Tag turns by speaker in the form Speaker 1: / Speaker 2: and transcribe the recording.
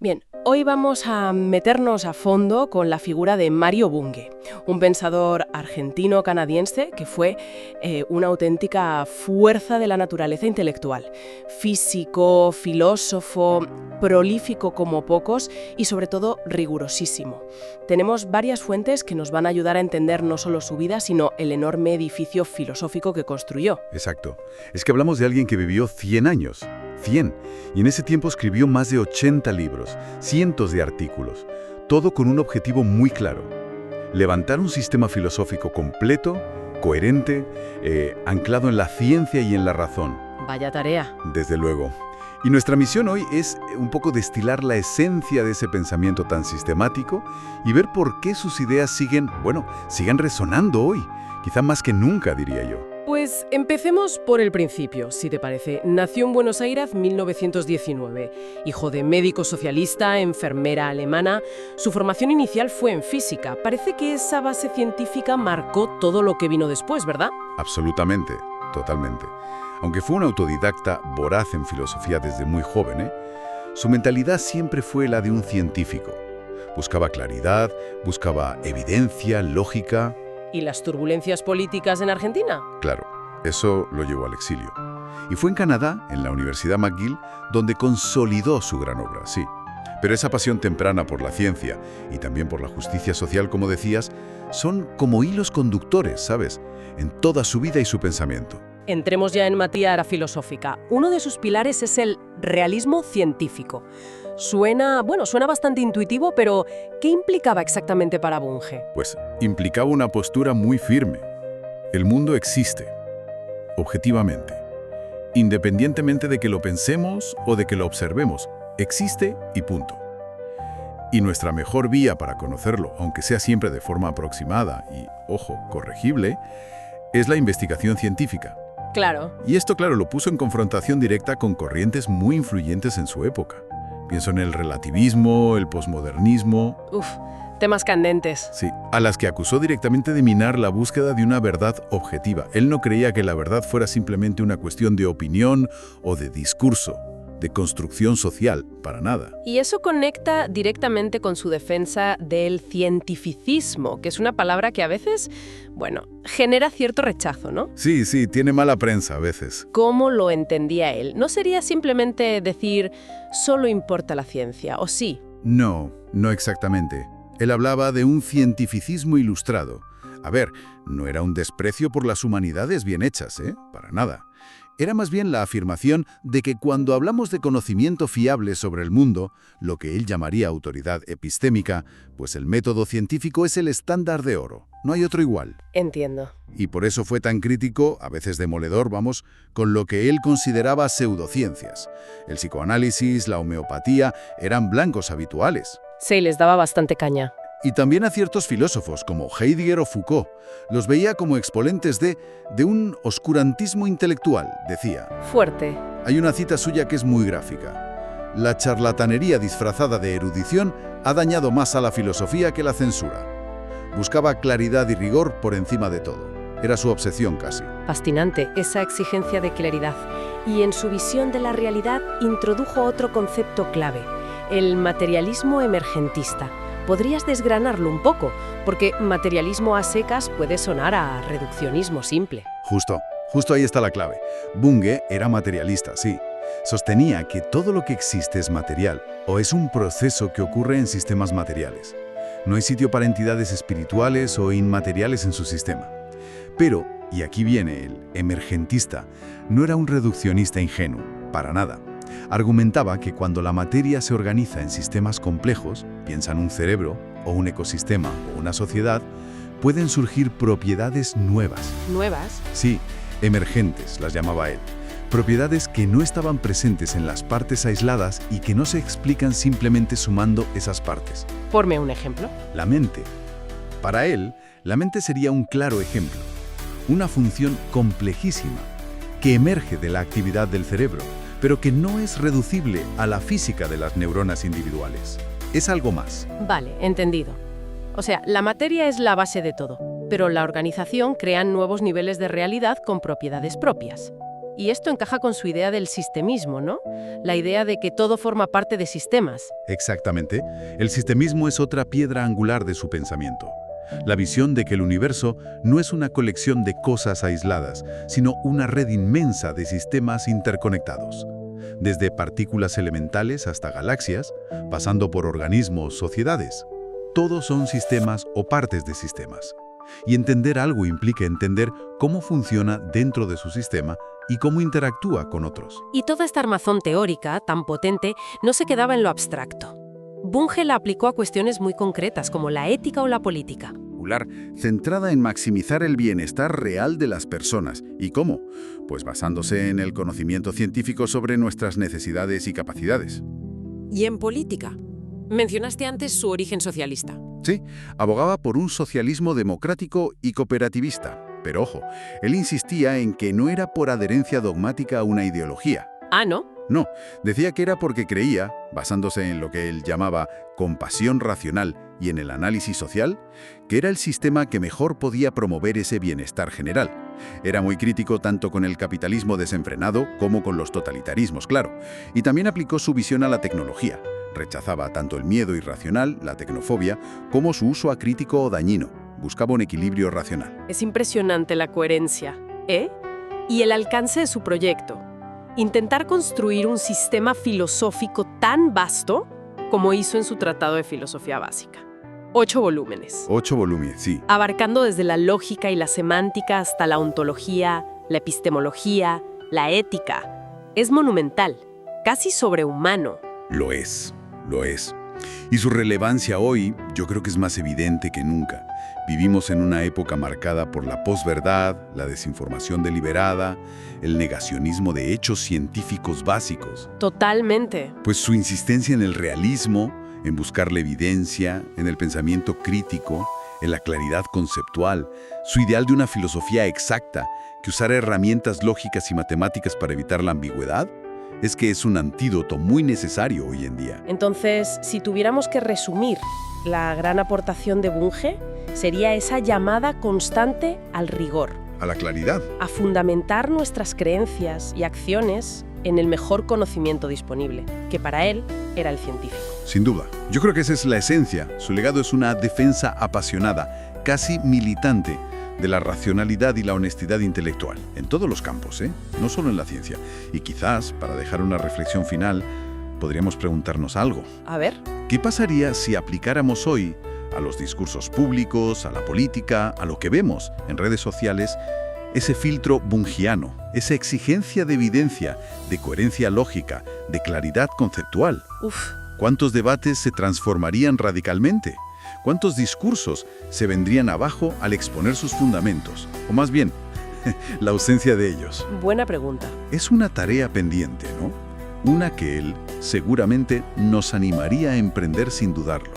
Speaker 1: Bien, hoy vamos a meternos a fondo con la figura de Mario Bunge, un pensador argentino-canadiense que fue una auténtica fuerza de la naturaleza intelectual. Físico, filósofo, prolífico como pocos y sobre todo rigurosísimo. Tenemos varias fuentes que nos van a ayudar a entender no solo su vida, sino el enorme edificio filosófico que construyó.
Speaker 2: Exacto. Es que hablamos de alguien que vivió 100 años. 100. Y en ese tiempo escribió más de 80 libros, cientos de artículos, todo con un objetivo muy claro: levantar un sistema filosófico completo, coherente, anclado en la ciencia y en la razón.
Speaker 1: Vaya tarea.
Speaker 2: Desde luego. Y nuestra misión hoy es un poco destilar la esencia de ese pensamiento tan sistemático y ver por qué sus ideas siguen resonando hoy, quizá más que nunca, diría yo.
Speaker 1: Pues empecemos por el principio, si te parece. Nació en Buenos Aires 1919. Hijo de médico socialista, enfermera alemana, su formación inicial fue en física. Parece que esa base científica marcó todo lo que vino después, ¿verdad?
Speaker 2: Absolutamente, totalmente. Aunque fue un autodidacta voraz en filosofía desde muy joven, su mentalidad siempre fue la de un científico. Buscaba claridad, buscaba evidencia, lógica.
Speaker 1: ¿Y las turbulencias políticas en Argentina?
Speaker 2: Claro, eso lo llevó al exilio. Y fue en Canadá, en la Universidad McGill, donde consolidó su gran obra, sí. Pero esa pasión temprana por la ciencia y también por la justicia social, como decías, son como hilos conductores, ¿sabes?, en toda su vida y su pensamiento.
Speaker 1: Entremos ya en materia filosófica. Uno de sus pilares es el realismo científico. Suena bastante intuitivo, pero ¿qué implicaba exactamente para Bunge?
Speaker 2: Pues implicaba una postura muy firme. El mundo existe, objetivamente. Independientemente de que lo pensemos o de que lo observemos, existe y punto. Y nuestra mejor vía para conocerlo, aunque sea siempre de forma aproximada y, ojo, corregible, es la investigación científica.
Speaker 1: Claro.
Speaker 2: Y esto, claro, lo puso en confrontación directa con corrientes muy influyentes en su época. Pienso en el relativismo, el posmodernismo.
Speaker 1: Temas candentes.
Speaker 2: Sí, a las que acusó directamente de minar la búsqueda de una verdad objetiva. Él no creía que la verdad fuera simplemente una cuestión de opinión o de discurso, de construcción social, para nada.
Speaker 1: Y eso conecta directamente con su defensa del cientificismo, que es una palabra que a veces, genera cierto rechazo, ¿no?
Speaker 2: Sí, tiene mala prensa a veces.
Speaker 1: ¿Cómo lo entendía él? ¿No sería simplemente decir, solo importa la ciencia, o sí?
Speaker 2: No exactamente. Él hablaba de un cientificismo ilustrado. A ver, no era un desprecio por las humanidades bien hechas, para nada. Era más bien la afirmación de que cuando hablamos de conocimiento fiable sobre el mundo, lo que él llamaría autoridad epistémica, pues el método científico es el estándar de oro. No hay otro igual.
Speaker 1: Entiendo.
Speaker 2: Y por eso fue tan crítico, a veces demoledor, con lo que él consideraba pseudociencias. El psicoanálisis, la homeopatía, eran blancos habituales.
Speaker 1: Sí, les daba bastante caña.
Speaker 2: Y también a ciertos filósofos como Heidegger o Foucault. Los veía como exponentes de un oscurantismo intelectual, decía.
Speaker 1: Fuerte.
Speaker 2: Hay una cita suya que es muy gráfica. La charlatanería disfrazada de erudición ha dañado más a la filosofía que la censura. Buscaba claridad y rigor por encima de todo. Era su obsesión casi.
Speaker 1: Fascinante, esa exigencia de claridad. Y en su visión de la realidad introdujo otro concepto clave, el materialismo emergentista. ¿Podrías desgranarlo un poco? Porque materialismo a secas puede sonar a reduccionismo simple.
Speaker 2: Justo ahí está la clave. Bunge era materialista, sí. Sostenía que todo lo que existe es material o es un proceso que ocurre en sistemas materiales. No hay sitio para entidades espirituales o inmateriales en su sistema. Pero, y aquí viene el emergentista, no era un reduccionista ingenuo, para nada. Argumentaba que cuando la materia se organiza en sistemas complejos, piensa en un cerebro, o un ecosistema, o una sociedad, pueden surgir propiedades nuevas.
Speaker 1: ¿Nuevas?
Speaker 2: Sí, emergentes, las llamaba él. Propiedades que no estaban presentes en las partes aisladas y que no se explican simplemente sumando esas partes.
Speaker 1: Ponme un ejemplo.
Speaker 2: La mente. Para él, la mente sería un claro ejemplo. Una función complejísima, que emerge de la actividad del cerebro, pero que no es reducible a la física de las neuronas individuales. Es algo más.
Speaker 1: Vale, entendido. O sea, la materia es la base de todo, pero la organización crea nuevos niveles de realidad con propiedades propias. Y esto encaja con su idea del sistemismo, ¿no? La idea de que todo forma parte de sistemas.
Speaker 2: Exactamente. El sistemismo es otra piedra angular de su pensamiento. La visión de que el universo no es una colección de cosas aisladas, sino una red inmensa de sistemas interconectados. Desde partículas elementales hasta galaxias, pasando por organismos, sociedades. Todos son sistemas o partes de sistemas. Y entender algo implica entender cómo funciona dentro de su sistema y cómo interactúa con otros.
Speaker 1: Y toda esta armazón teórica, tan potente, no se quedaba en lo abstracto. Bunge la aplicó a cuestiones muy concretas, como la ética o la política.
Speaker 2: Centrada en maximizar el bienestar real de las personas. ¿Y cómo? Pues basándose en el conocimiento científico sobre nuestras necesidades y capacidades.
Speaker 1: ¿Y en política? Mencionaste antes su origen socialista.
Speaker 2: Sí, abogaba por un socialismo democrático y cooperativista. Pero ojo, él insistía en que no era por adherencia dogmática a una ideología.
Speaker 1: Ah, ¿no?
Speaker 2: No, decía que era porque creía, basándose en lo que él llamaba compasión racional y en el análisis social, que era el sistema que mejor podía promover ese bienestar general. Era muy crítico tanto con el capitalismo desenfrenado como con los totalitarismos, claro. Y también aplicó su visión a la tecnología. Rechazaba tanto el miedo irracional, la tecnofobia, como su uso acrítico o dañino. Buscaba un equilibrio racional.
Speaker 1: Es impresionante la coherencia, ¿eh? Y el alcance de su proyecto. Intentar construir un sistema filosófico tan vasto como hizo en su Tratado de Filosofía Básica. 8 volúmenes.
Speaker 2: 8 volúmenes, sí.
Speaker 1: Abarcando desde la lógica y la semántica hasta la ontología, la epistemología, la ética. Es monumental, casi sobrehumano.
Speaker 2: Lo es. Y su relevancia hoy yo creo que es más evidente que nunca. Vivimos en una época marcada por la posverdad, la desinformación deliberada, el negacionismo de hechos científicos básicos.
Speaker 1: Totalmente.
Speaker 2: Pues su insistencia en el realismo, en buscar la evidencia, en el pensamiento crítico, en la claridad conceptual, su ideal de una filosofía exacta, que usara herramientas lógicas y matemáticas para evitar la ambigüedad, es que es un antídoto muy necesario hoy en día.
Speaker 1: Entonces, si tuviéramos que resumir la gran aportación de Bunge, sería esa llamada constante al rigor.
Speaker 2: A la claridad.
Speaker 1: A fundamentar nuestras creencias y acciones en el mejor conocimiento disponible, que para él era el científico.
Speaker 2: Sin duda. Yo creo que esa es la esencia. Su legado es una defensa apasionada, casi militante, de la racionalidad y la honestidad intelectual, en todos los campos, no solo en la ciencia. Y quizás, para dejar una reflexión final, podríamos preguntarnos algo.
Speaker 1: A ver.
Speaker 2: ¿Qué pasaría si aplicáramos hoy a los discursos públicos, a la política, a lo que vemos en redes sociales, ese filtro bungiano, esa exigencia de evidencia, de coherencia lógica, de claridad conceptual? ¿Cuántos debates se transformarían radicalmente? ¿Cuántos discursos se vendrían abajo al exponer sus fundamentos? O más bien, la ausencia de ellos.
Speaker 1: Buena pregunta.
Speaker 2: Es una tarea pendiente, ¿no? Una que él seguramente nos animaría a emprender sin dudarlo.